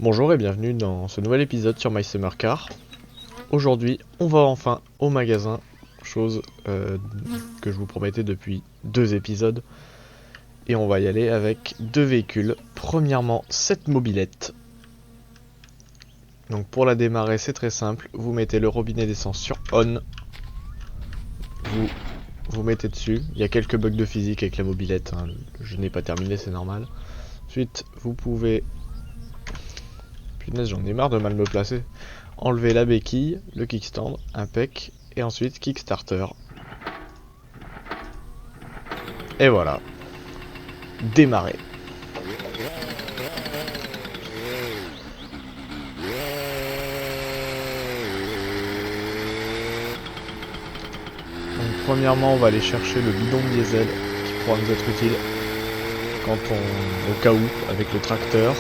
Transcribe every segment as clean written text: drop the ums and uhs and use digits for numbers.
Bonjour et bienvenue dans ce nouvel épisode sur My Summer Car. Aujourd'hui, on va enfin au magasin, chose que je vous promettais depuis 2 épisodes. Et on va y aller avec 2 véhicules. Premièrement, cette mobilette. Donc pour la démarrer, c'est très simple. Vous mettez le robinet d'essence sur on. Vous mettez dessus. Il y a quelques bugs de physique avec la mobilette, hein. Je n'ai pas terminé, c'est normal. Ensuite, vous pouvez... Punaise, j'en ai marre de mal me placer. Enlever la béquille, le kickstand, impec, et ensuite kickstarter. Et voilà. Démarrer. Donc premièrement, on va aller chercher le bidon de diesel qui pourra nous être utile quand on, au cas où, avec le tracteur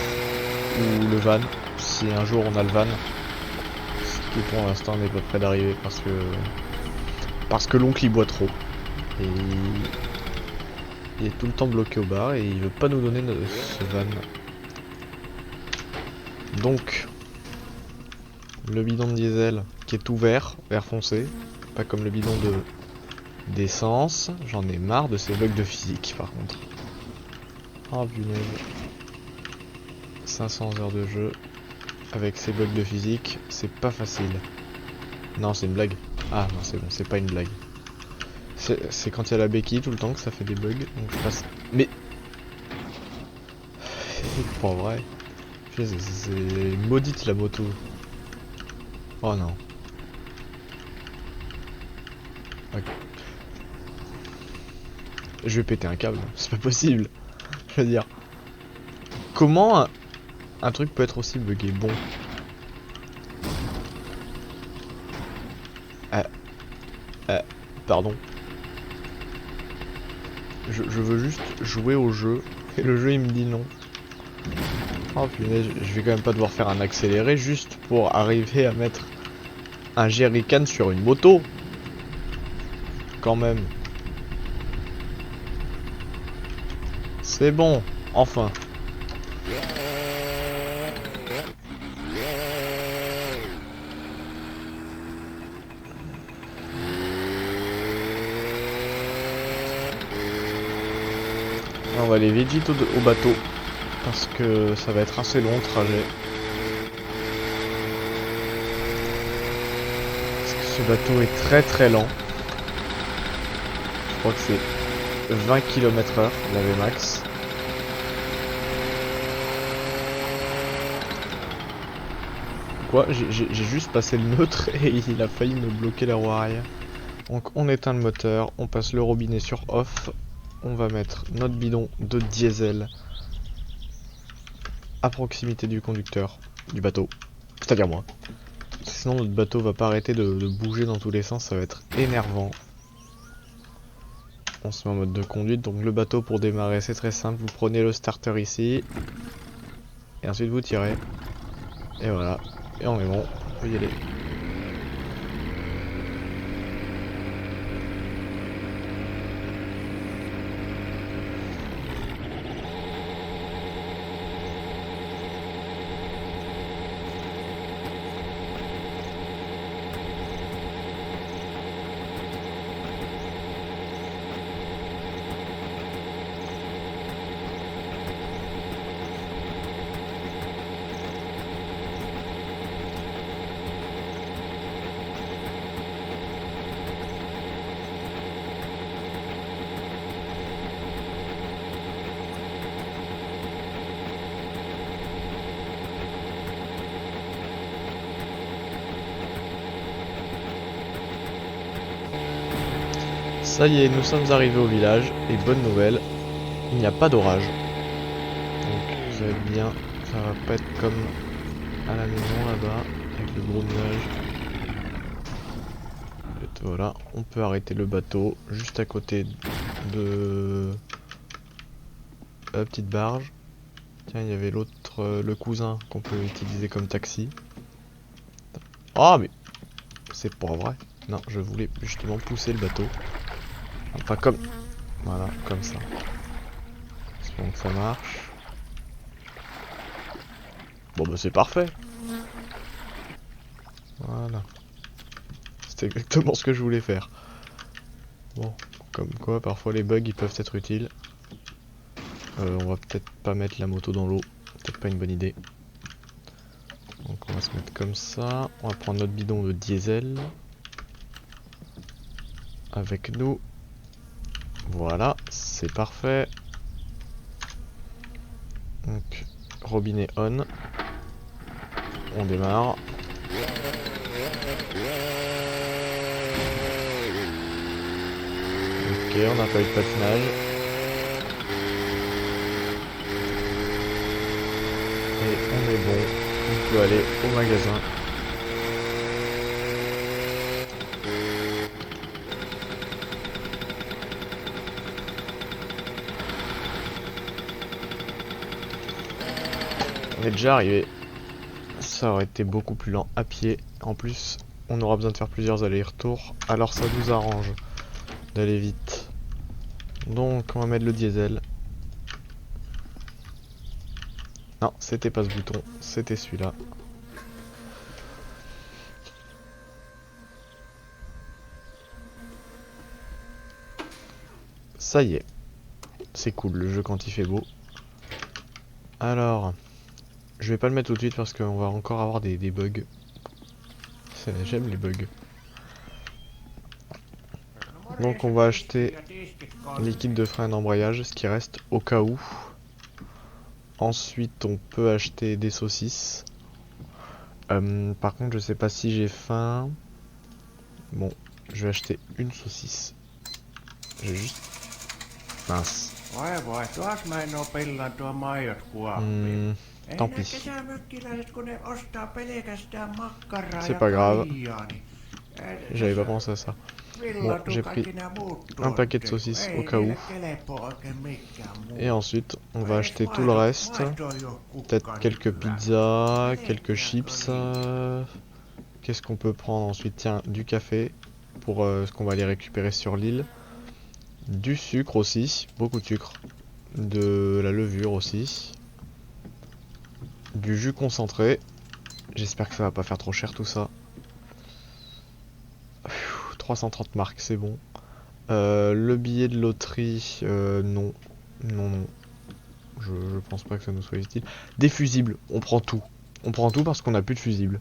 ou le van, si un jour on a le van, ce qui pour l'instant n'est pas près d'arriver parce que l'oncle il boit trop et il est tout le temps bloqué au bar et il veut pas nous donner ce van. Donc le bidon de diesel qui est tout vert, vert foncé, pas comme le bidon d'essence. J'en ai marre de ces bugs de physique par contre. Oh punaise. 500 heures de jeu avec ces bugs de physique, c'est pas facile. Non, c'est une blague. Ah non, c'est bon, c'est pas une blague. C'est quand il y a la béquille tout le temps que ça fait des bugs, donc je passe... Mais... C'est pas vrai. C'est maudite la moto. Oh non. Okay. Je vais péter un câble, c'est pas possible. Je veux dire... Comment un truc peut être aussi bugué? Bon. Pardon. Je veux juste jouer au jeu, et le jeu il me dit non. Oh punaise, je vais quand même pas devoir faire un accéléré juste pour arriver à mettre un jerrycan sur une moto. Quand même. C'est bon, enfin. On va aller vite au bateau parce que ça va être assez long le trajet. Parce que ce bateau est très lent. Je crois que c'est 20 km/h la Vmax. Quoi? J'ai juste passé le neutre et il a failli me bloquer la roue arrière. Donc on éteint le moteur, on passe le robinet sur off. On va mettre notre bidon de diesel à proximité du conducteur du bateau, c'est-à-dire moi. Sinon notre bateau va pas arrêter de bouger dans tous les sens, ça va être énervant. On se met en mode de conduite, donc le bateau pour démarrer c'est très simple, vous prenez le starter ici, et ensuite vous tirez, et voilà, et on est bon, on peut y aller. Ça y est, nous sommes arrivés au village, et bonne nouvelle, il n'y a pas d'orage. Donc ça va être bien, ça va pas être comme à la maison là-bas, avec le gros nuage. Voilà, on peut arrêter le bateau juste à côté de la petite barge. Tiens, il y avait l'autre, le cousin qu'on peut utiliser comme taxi. Ah mais c'est pas vrai. Non, je voulais justement pousser le bateau. Enfin comme... Voilà, comme ça. Espérons que ça marche. Bon bah c'est parfait. Voilà. C'est exactement ce que je voulais faire. Bon, comme quoi parfois les bugs ils peuvent être utiles. On va peut-être pas mettre la moto dans l'eau. Peut-être pas une bonne idée. Donc on va se mettre comme ça. On va prendre notre bidon de diesel. Avec nous. Voilà, c'est parfait. Donc, robinet on. On démarre. Ok, on n'a pas eu de patinage. Et on est bon. On peut aller au magasin. On est déjà arrivé. Ça aurait été beaucoup plus lent à pied. En plus, on aura besoin de faire plusieurs allers-retours. Alors ça nous arrange d'aller vite. Donc on va mettre le diesel. Non, c'était pas ce bouton, c'était celui-là. Ça y est. C'est cool le jeu quand il fait beau. Alors, je vais pas le mettre tout de suite parce qu'on va encore avoir des bugs. J'aime les bugs. Donc on va acheter liquide de frein d'embrayage, ce qui reste au cas où. Ensuite on peut acheter des saucisses. Par contre je sais pas si j'ai faim. Bon, je vais acheter une saucisse. J'ai juste... Mince. Tant pis. C'est pas grave. J'avais pas pensé à ça. Bon, j'ai pris un paquet de saucisses au cas où. Et ensuite, on va acheter tout le reste. Peut-être quelques pizzas, quelques chips. Qu'est-ce qu'on peut prendre ensuite? Tiens, du café pour ce qu'on va aller récupérer sur l'île. Du sucre aussi, beaucoup de sucre. De la levure aussi. Du jus concentré. J'espère que ça va pas faire trop cher tout ça. 330 marques, c'est bon. Le billet de loterie, non. Non. Je pense pas que ça nous soit utile. Des fusibles, on prend tout. On prend tout parce qu'on a plus de fusibles.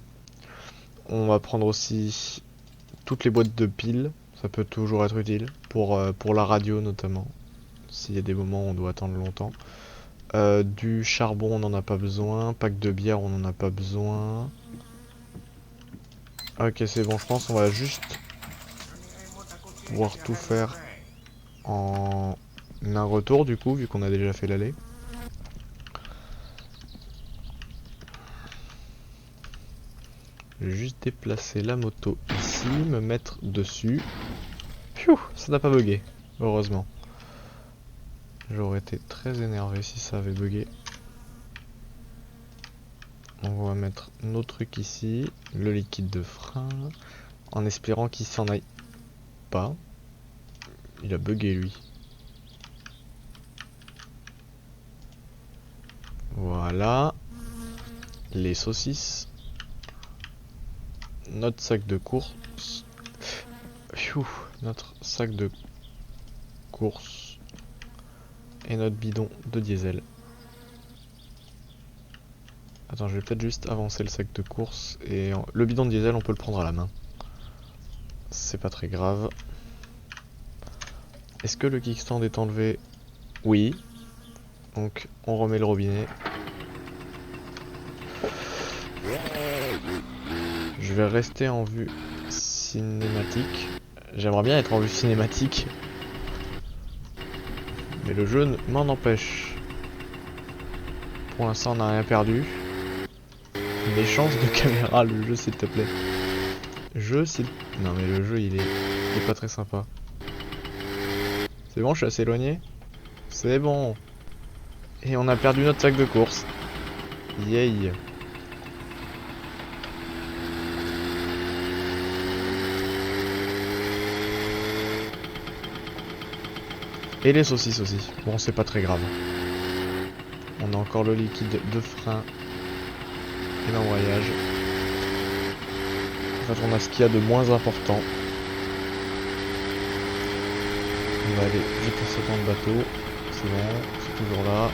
On va prendre aussi toutes les boîtes de piles. Ça peut toujours être utile. Pour la radio notamment. S'il y a des moments où on doit attendre longtemps. Du charbon, on n'en a pas besoin. Pack de bière, on n'en a pas besoin. Ok, c'est bon, je pense qu'on va juste pouvoir tout faire en un retour du coup, vu qu'on a déjà fait l'aller. Je vais juste déplacer la moto ici, me mettre dessus. Pfiou, ça n'a pas bugué, heureusement. J'aurais été très énervé si ça avait bugué. Donc on va mettre nos trucs ici, le liquide de frein, en espérant qu'il s'en aille pas. Il a bugué lui. Voilà. Les saucisses. Notre sac de course. Pfiou, notre sac de course. Et notre bidon de diesel. Attends, je vais peut-être juste avancer le sac de course. Et le bidon de diesel, on peut le prendre à la main. C'est pas très grave. Est-ce que le kickstand est enlevé? Oui. Donc, on remet le robinet. Je vais rester en vue cinématique. J'aimerais bien être en vue cinématique. Mais le jeu m'en empêche. Pour l'instant, on n'a rien perdu. Une chance de caméra, le jeu, s'il te plaît. Non, mais le jeu, il est pas très sympa. C'est bon, je suis assez éloigné? C'est bon. Et on a perdu notre sac de course. Yay. Et les saucisses aussi. Bon, c'est pas très grave. On a encore le liquide de frein. et l'embrayage. En fait, on a ce qu'il y a de moins important. On va aller vite en sautant le bateau. C'est bon, c'est toujours là.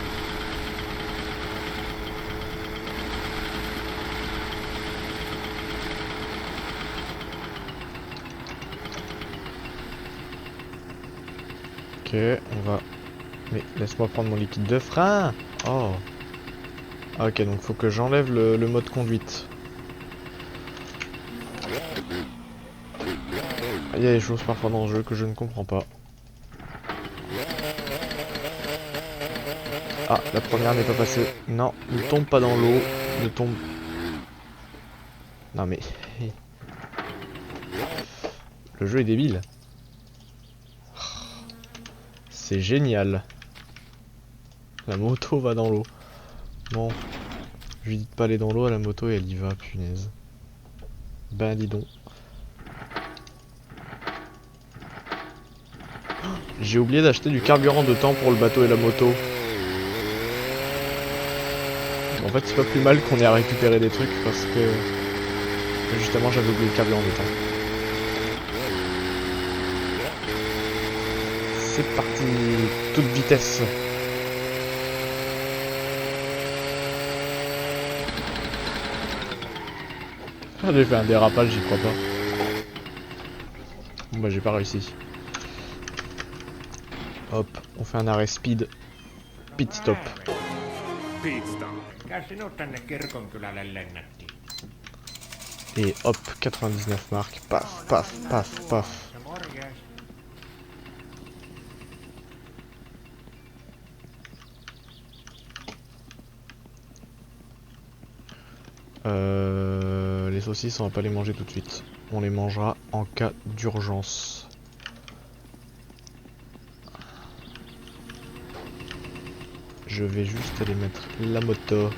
Ok, on va... Mais laisse-moi prendre mon liquide de frein. Oh. Ah, ok, donc faut que j'enlève le mode conduite. Il y a des choses parfois dans le jeu que je ne comprends pas. Ah, la première n'est pas passée. Non, ne tombe pas dans l'eau. Ne tombe... Non mais... Le jeu est débile. C'est génial. La moto va dans l'eau. Bon. Je lui dis de pas aller dans l'eau à la moto et elle y va, punaise. Ben dis donc. J'ai oublié d'acheter du carburant de temps pour le bateau et la moto. En fait, c'est pas plus mal qu'on ait à récupérer des trucs parce que justement j'avais oublié le carburant de temps. C'est parti, toute vitesse. Ah, j'ai fait un dérapage, j'y crois pas. Bon bah j'ai pas réussi. Hop, on fait un arrêt speed. Pit stop. Et hop, 99 marques. Paf, paf, paf, paf. Les saucisses, on va pas les manger tout de suite. On les mangera en cas d'urgence. Je vais juste aller mettre la moto.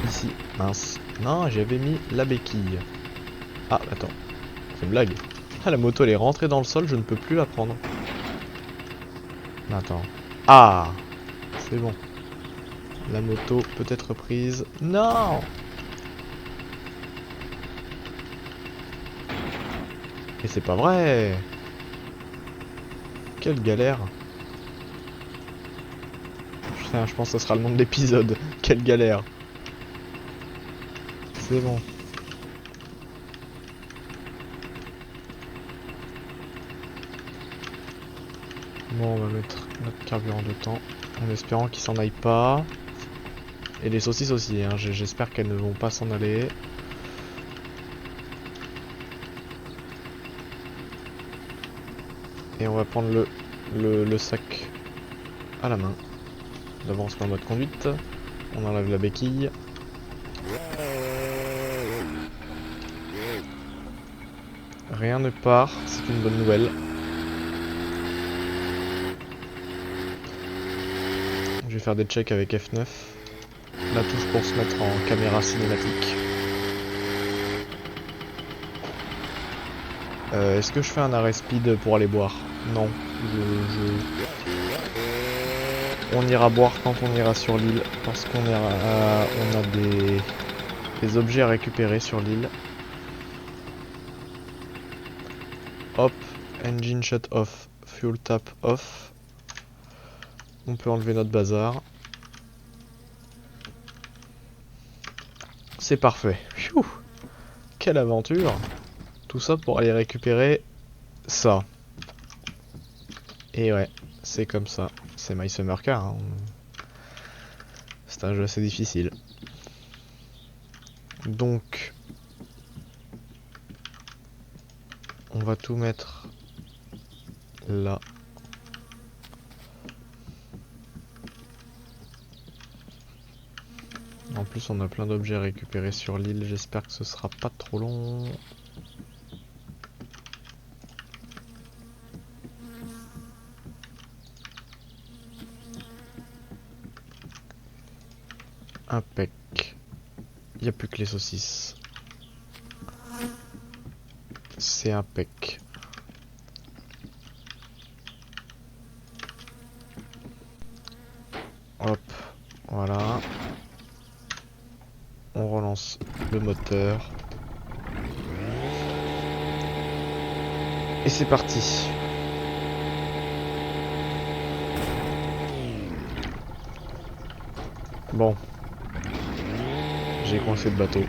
Ici. Mince. Non, j'avais mis la béquille. Ah, attends. C'est une blague. Ah, la moto, elle est rentrée dans le sol, je ne peux plus la prendre. Attends. Ah! C'est bon. La moto peut être prise. Non! Et c'est pas vrai! Quelle galère! Putain, je pense que ce sera le nom de l'épisode. Quelle galère! C'est bon. Bon, on va mettre notre carburant de temps en espérant qu'il s'en aille pas. Et les saucisses aussi, hein. J'espère qu'elles ne vont pas s'en aller. Et on va prendre le sac à la main. D'abord on se met en mode conduite. On enlève la béquille. Rien ne part, c'est une bonne nouvelle. Je vais faire des checks avec F9. La touche pour se mettre en caméra cinématique. Est-ce que je fais un arrêt speed pour aller boire? Non. On ira boire quand on ira sur l'île. Parce qu'on on a des objets à récupérer sur l'île. Hop. Engine shut off. Fuel tap off. On peut enlever notre bazar. C'est parfait. Pfiou. Quelle aventure! Tout ça pour aller récupérer ça. Et ouais, c'est comme ça. C'est My Summer Car. Hein. C'est un jeu assez difficile. Donc, on va tout mettre là. En plus, on a plein d'objets à récupérer sur l'île. J'espère que ce sera pas trop long. Impec. Il n'y a plus que les saucisses. C'est impec. Hop, voilà. On relance le moteur. Et c'est parti. Bon. J'ai coincé le bateau.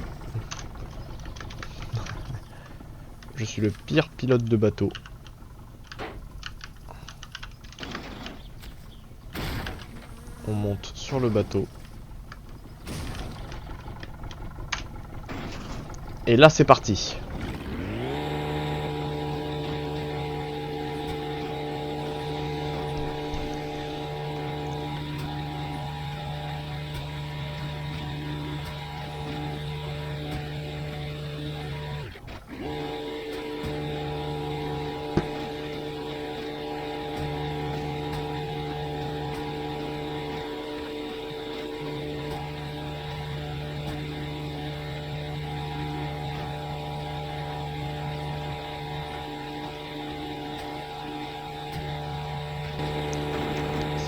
Je suis le pire pilote de bateau. On monte sur le bateau. Et là c'est parti.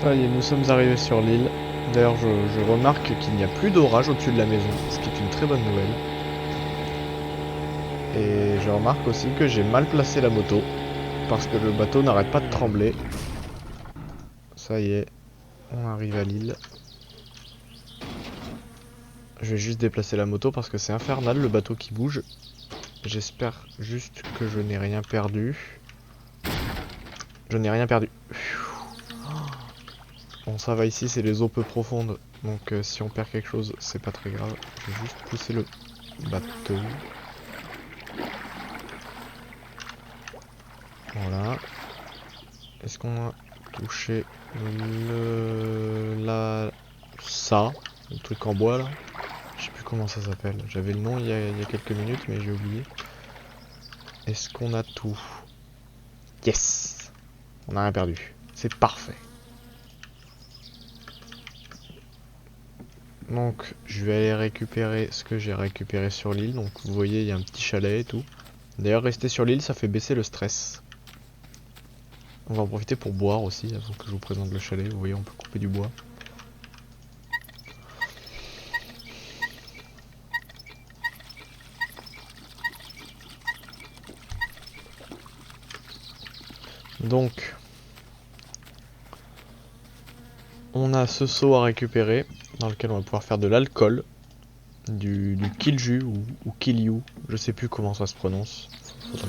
Ça y est, nous sommes arrivés sur l'île. D'ailleurs, je remarque qu'il n'y a plus d'orage au-dessus de la maison, ce qui est une très bonne nouvelle. Et je remarque aussi que j'ai mal placé la moto, parce que le bateau n'arrête pas de trembler. Ça y est, on arrive à l'île. Je vais juste déplacer la moto parce que c'est infernal le bateau qui bouge. J'espère juste que je n'ai rien perdu. Je n'ai rien perdu. Bon, ça va, ici c'est les eaux peu profondes, donc si on perd quelque chose c'est pas très grave. Je vais juste pousser le bateau. Voilà. Est-ce qu'on a touché ça, le truc en bois là? Je sais plus comment ça s'appelle. J'avais le nom il y a quelques minutes mais j'ai oublié. Est-ce qu'on a tout? Yes! On n'a rien perdu. C'est parfait. Donc je vais aller récupérer ce que j'ai récupéré sur l'île. Donc vous voyez il y a un petit chalet et tout. D'ailleurs rester sur l'île ça fait baisser le stress. On va en profiter pour boire aussi avant que je vous présente le chalet. Vous voyez on peut couper du bois. Donc on a ce seau à récupérer dans lequel on va pouvoir faire de l'alcool. Du kilju ou kilyu. Je sais plus comment ça se prononce. Faudra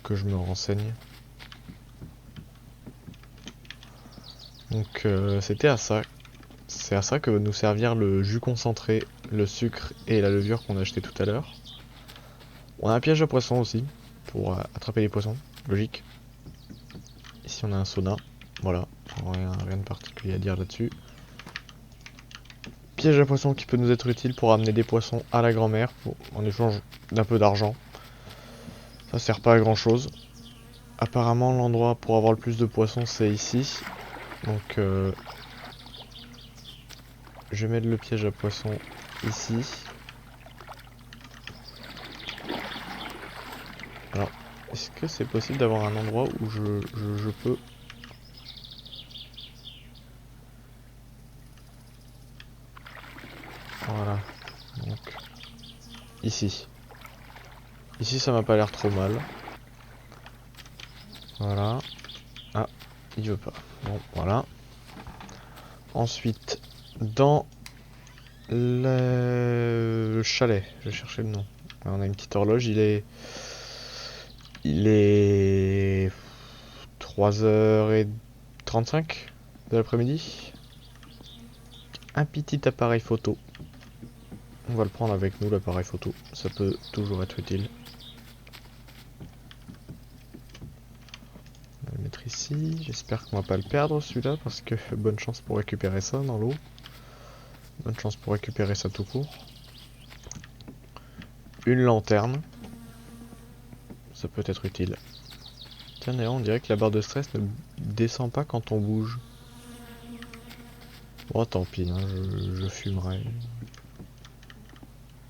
que je me renseigne. Donc c'était à ça. C'est à ça que va nous servir le jus concentré, le sucre et la levure qu'on a acheté tout à l'heure. On a un piège à poisson aussi, pour attraper les poissons, logique. Ici on a un sauna, voilà, rien de particulier à dire là-dessus. Piège à poisson qui peut nous être utile pour amener des poissons à la grand-mère, en échange d'un peu d'argent. Ça sert pas à grand chose. Apparemment l'endroit pour avoir le plus de poissons c'est ici. Donc je vais mettre le piège à poisson ici. Alors, est-ce que c'est possible d'avoir un endroit où je peux... Voilà. Donc, ici. Ici, ça m'a pas l'air trop mal. Voilà. Ah, il veut pas. Bon, voilà. Ensuite, dans le chalet, je cherchais le nom. On a une petite horloge, il est 3h35 de l'après-midi. Un petit appareil photo. On va le prendre avec nous, l'appareil photo. Ça peut toujours être utile. On va le mettre ici. J'espère qu'on va pas le perdre celui-là parce que bonne chance pour récupérer ça dans l'eau. Bonne chance pour récupérer ça tout court. Une lanterne. Ça peut être utile. Tiens d'ailleurs on dirait que la barre de stress ne descend pas quand on bouge. Bon tant pis, hein, je fumerai.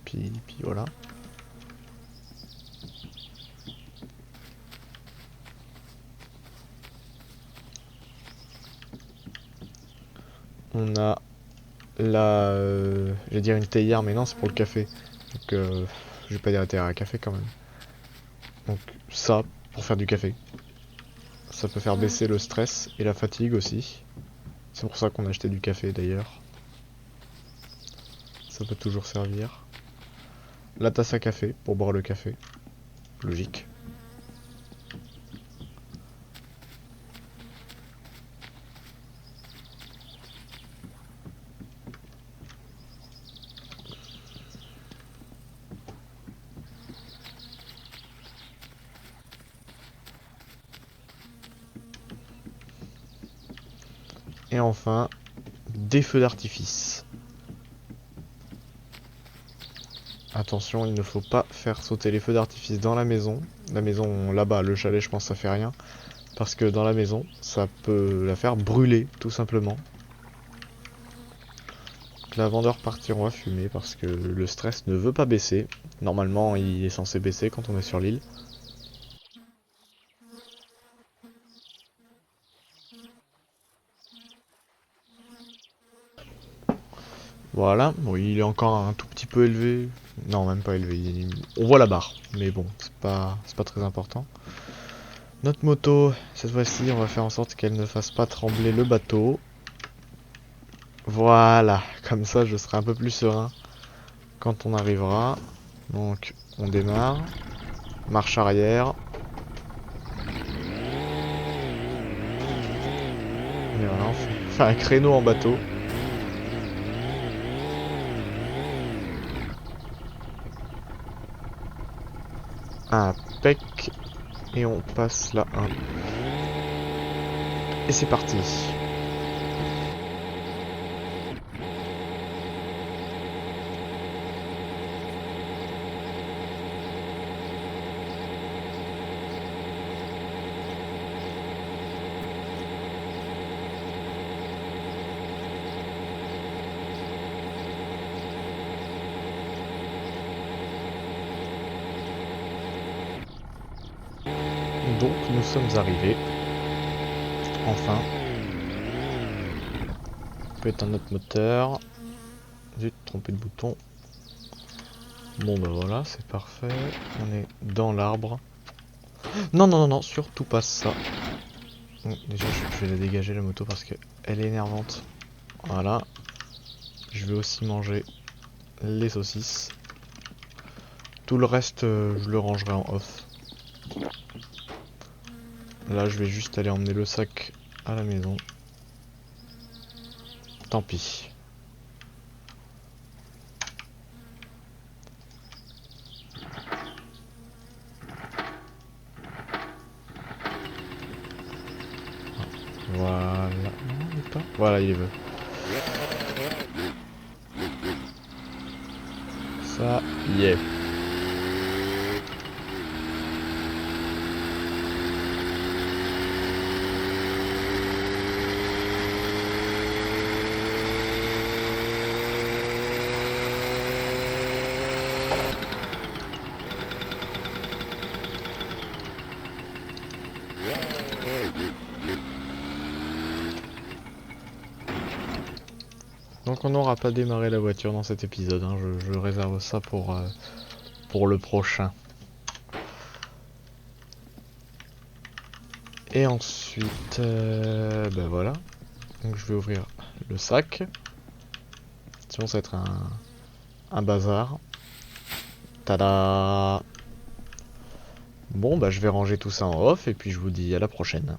Puis voilà. On a la... je vais dire une théière, mais non, c'est pour le café. Donc, je vais pas dire la théière à café quand même. Donc, ça, pour faire du café. Ça peut faire baisser le stress et la fatigue aussi. C'est pour ça qu'on a acheté du café d'ailleurs. Ça peut toujours servir. La tasse à café, pour boire le café. Logique. Et enfin, des feux d'artifice. Attention, il ne faut pas faire sauter les feux d'artifice dans la maison. La maison là-bas, le chalet, je pense que ça fait rien. Parce que dans la maison, ça peut la faire brûler, tout simplement. Donc la vendeur partiront à fumer parce que le stress ne veut pas baisser. Normalement, il est censé baisser quand on est sur l'île. Voilà, bon, il est encore un tout petit peu élevé. Non, même pas élevé. On voit la barre, mais bon, c'est pas très important. Notre moto, cette fois-ci, on va faire en sorte qu'elle ne fasse pas trembler le bateau. Voilà, comme ça je serai un peu plus serein quand on arrivera. Donc, on démarre. Marche arrière. Et voilà, on fait un créneau en bateau. Impec. Et on passe là 1. Et c'est parti. Donc nous sommes arrivés. Enfin. On peut éteindre notre moteur. Zut, trompé de bouton. Bon bah voilà, c'est parfait. On est dans l'arbre. Non, non, non, non, surtout pas ça. Bon, déjà, je vais la dégager la moto parce qu'elle est énervante. Voilà. Je vais aussi manger les saucisses. Tout le reste, je le rangerai en off. Là, je vais juste aller emmener le sac à la maison. Tant pis. Voilà. Non, il est pas. Voilà, il veut. Ça y est. Donc on n'aura pas démarré la voiture dans cet épisode, hein. Je réserve ça pour le prochain. Et ensuite, ben voilà. Donc je vais ouvrir le sac. Sinon ça va être un bazar. Tada! Bon bah je vais ranger tout ça en off et puis je vous dis à la prochaine.